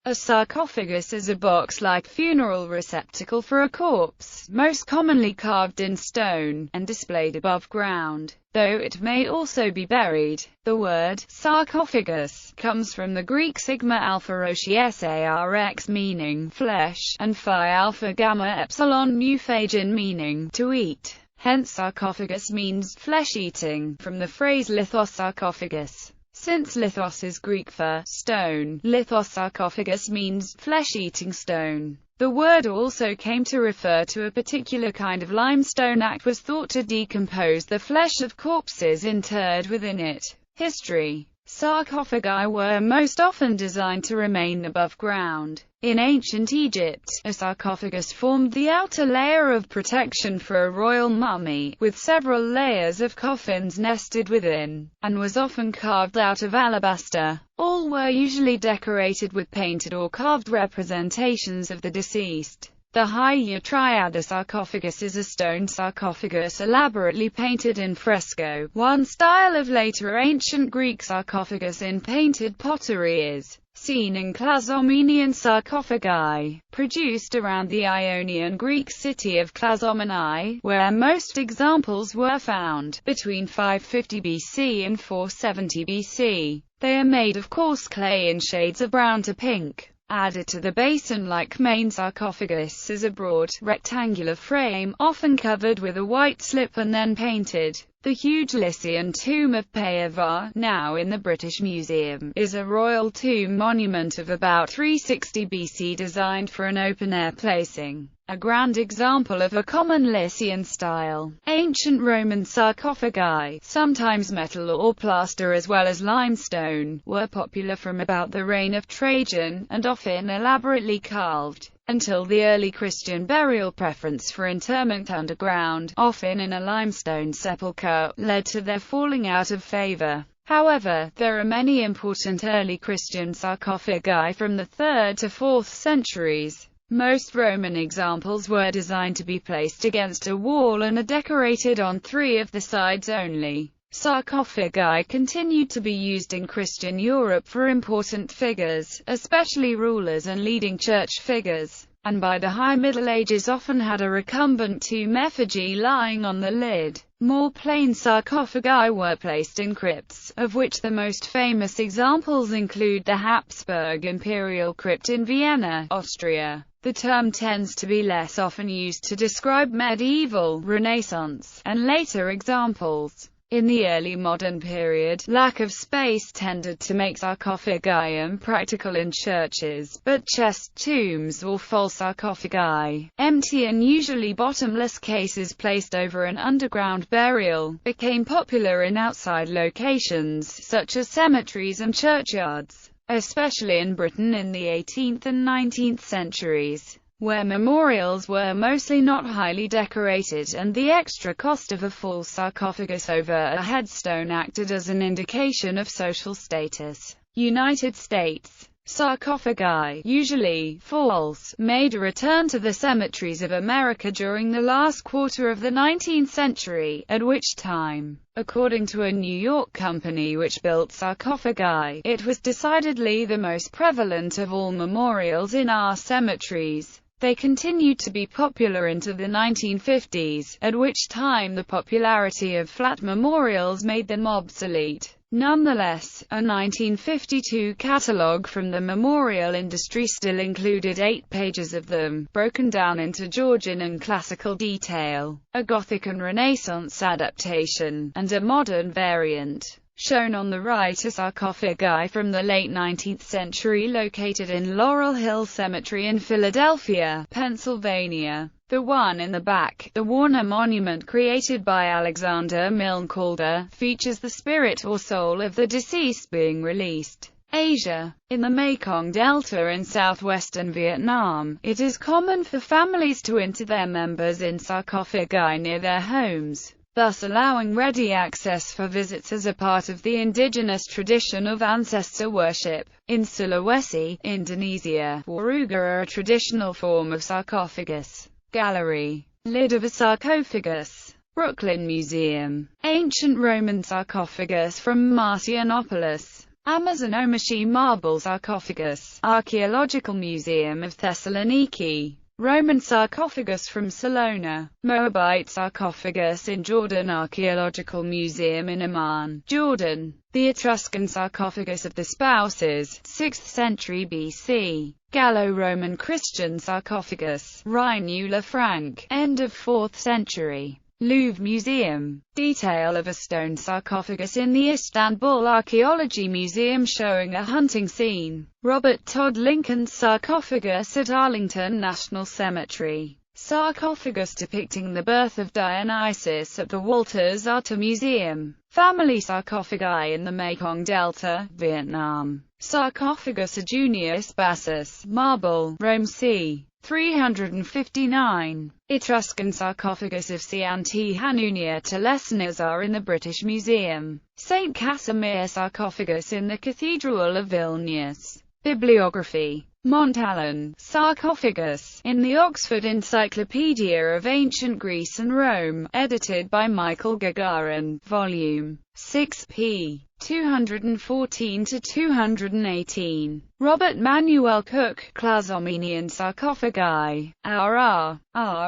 A sarcophagus is a box-like funeral receptacle for a corpse, most commonly carved in stone, and displayed above ground, though it may also be buried. The word sarcophagus comes from the Greek sigma alpha rho sarx meaning flesh, and phi alpha gamma epsilon mu phagein meaning to eat. Hence sarcophagus means flesh-eating, from the phrase lithos sarcophagus. Since lithos is Greek for stone, lithos sarcophagus means flesh-eating stone. The word also came to refer to a particular kind of limestone that was thought to decompose the flesh of corpses interred within it. History. Sarcophagi were most often designed to remain above ground. In ancient Egypt, a sarcophagus formed the outer layer of protection for a royal mummy, with several layers of coffins nested within, and was often carved out of alabaster. All were usually decorated with painted or carved representations of the deceased. The High Triada sarcophagus is a stone sarcophagus elaborately painted in fresco. One style of later ancient Greek sarcophagus in painted pottery is seen in Clazomenian sarcophagi, produced around the Ionian Greek city of Clazomenae, where most examples were found, between 550 BC and 470 BC. They are made of coarse clay in shades of brown to pink. Added to the basin-like main sarcophagus is a broad, rectangular frame, often covered with a white slip and then painted. The huge Lycian tomb of Payavar, now in the British Museum, is a royal tomb monument of about 360 BC designed for an open-air placing. A grand example of a common Lycian style. Ancient Roman sarcophagi, sometimes metal or plaster as well as limestone, were popular from about the reign of Trajan, and often elaborately carved. Until the early Christian burial preference for interment underground, often in a limestone sepulchre, led to their falling out of favor. However, there are many important early Christian sarcophagi from the 3rd to 4th centuries. Most Roman examples were designed to be placed against a wall and are decorated on 3 of the sides only. Sarcophagi continued to be used in Christian Europe for important figures, especially rulers and leading church figures, and by the High Middle Ages often had a recumbent tomb effigy lying on the lid. More plain sarcophagi were placed in crypts, of which the most famous examples include the Habsburg Imperial Crypt in Vienna, Austria. The term tends to be less often used to describe medieval, Renaissance, and later examples. In the early modern period, lack of space tended to make sarcophagi impractical in churches, but chest tombs or false sarcophagi, empty and usually bottomless cases placed over an underground burial, became popular in outside locations, such as cemeteries and churchyards, especially in Britain in the 18th and 19th centuries, where memorials were mostly not highly decorated, and the extra cost of a full sarcophagus over a headstone acted as an indication of social status. United States. Sarcophagi, usually false, made a return to the cemeteries of America during the last quarter of the 19th century, at which time, according to a New York company which built sarcophagi, it was decidedly the most prevalent of all memorials in our cemeteries. They continued to be popular into the 1950s, at which time the popularity of flat memorials made them obsolete. Nonetheless, a 1952 catalogue from the memorial industry still included 8 pages of them, broken down into Georgian and classical detail, a Gothic and Renaissance adaptation, and a modern variant. Shown on the right are sarcophagi from the late 19th century located in Laurel Hill Cemetery in Philadelphia, Pennsylvania. The one in the back, the Warner Monument created by Alexander Milne Calder, features the spirit or soul of the deceased being released. Asia. In the Mekong Delta in southwestern Vietnam, it is common for families to inter their members in sarcophagi near their homes, thus allowing ready access for visits as a part of the indigenous tradition of ancestor worship. In Sulawesi, Indonesia, waruga are a traditional form of sarcophagus. Gallery. Lid of a sarcophagus. Brooklyn Museum. Ancient Roman sarcophagus from Marcianopolis. Amazon Omishi Marble Sarcophagus, Archaeological Museum of Thessaloniki. Roman sarcophagus from Salona. Moabite sarcophagus in Jordan, Archaeological Museum in Amman, Jordan. The Etruscan sarcophagus of the spouses, 6th century BC. Gallo-Roman Christian sarcophagus, Rhinula-Frank, end of 4th century. Louvre Museum. Detail of a stone sarcophagus in the Istanbul Archaeology Museum showing a hunting scene. Robert Todd Lincoln's sarcophagus at Arlington National Cemetery. Sarcophagus depicting the birth of Dionysus at the Walters Art Museum. Family sarcophagi in the Mekong Delta, Vietnam. Sarcophagus of Junius Bassus, marble, Rome c. 359. Etruscan sarcophagus of Cianti Hanunia Telesnazar in the British Museum. St. Casimir sarcophagus in the Cathedral of Vilnius. Bibliography. Montalon, sarcophagus, in the Oxford Encyclopedia of Ancient Greece and Rome, edited by Michael Gagarin, Volume 6 p. 214-218. Robert Manuel Cook, Clazomenian sarcophagi, R.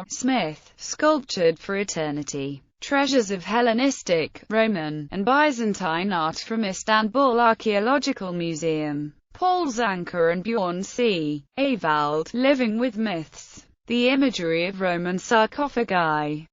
Smith, sculptured for eternity. Treasures of Hellenistic, Roman, and Byzantine art from Istanbul Archaeological Museum. Paul Zanker and Bjorn C. Avald, Living with Myths. The imagery of Roman sarcophagi.